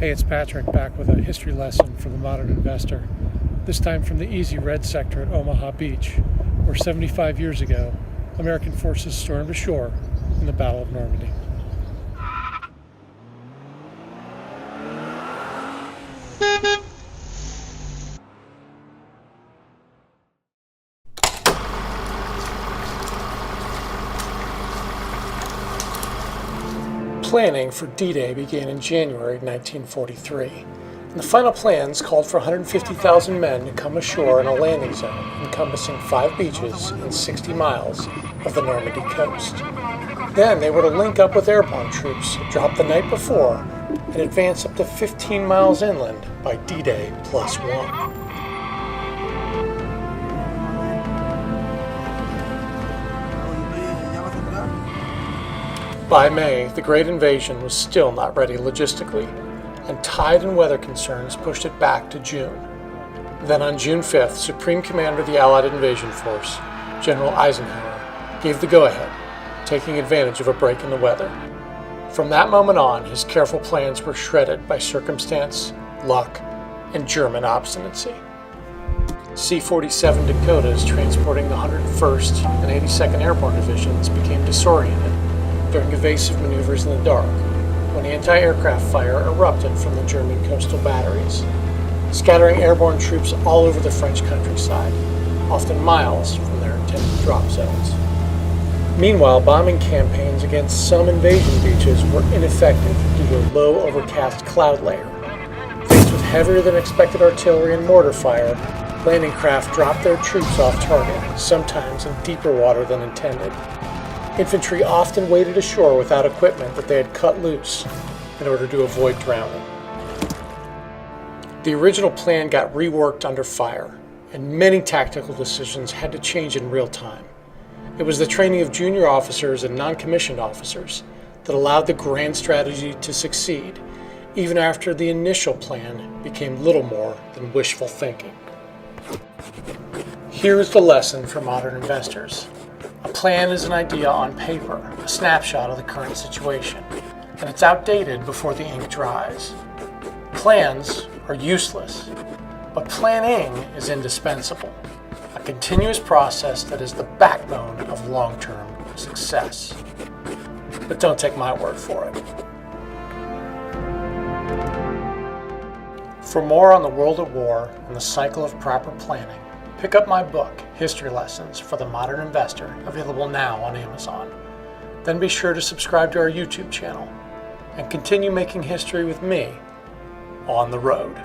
Hey, it's Patrick back with a history lesson for the modern investor. This time from the easy red sector at Omaha Beach, where 75 years ago, American forces stormed ashore in the Battle of Normandy. Planning for D-Day began in January 1943, and the final plans called for 150,000 men to come ashore in a landing zone encompassing 5 beaches and 60 miles of the Normandy coast. Then they were to link up with airborne troops dropped the night before and advance up to 15 miles inland by D-Day +1. By May, the Great Invasion was still not ready logistically, and tide and weather concerns pushed it back to June. Then on June 5th, Supreme Commander of the Allied Invasion Force, General Eisenhower, gave the go-ahead, taking advantage of a break in the weather. From that moment on, his careful plans were shredded by circumstance, luck, and German obstinacy. C-47 Dakotas transporting the 101st and 82nd Airborne Divisions became disoriented during evasive maneuvers in the dark, when anti-aircraft fire erupted from the German coastal batteries, scattering airborne troops all over the French countryside, often miles from their intended drop zones. Meanwhile, bombing campaigns against some invasion beaches were ineffective due to a low overcast cloud layer. Faced with heavier than expected artillery and mortar fire, landing craft dropped their troops off target, sometimes in deeper water than intended. Infantry often waded ashore without equipment that they had cut loose in order to avoid drowning. The original plan got reworked under fire, and many tactical decisions had to change in real time. It was the training of junior officers and non-commissioned officers that allowed the grand strategy to succeed, even after the initial plan became little more than wishful thinking. Here is the lesson for modern investors. A plan is an idea on paper, a snapshot of the current situation, and it's outdated before the ink dries. Plans are useless, but planning is indispensable, a continuous process that is the backbone of long-term success. But don't take my word for it. For more on the world at war and the cycle of proper planning, pick up my book, History Lessons for the Modern Investor, available now on Amazon. Then be sure to subscribe to our YouTube channel and continue making history with me on the road.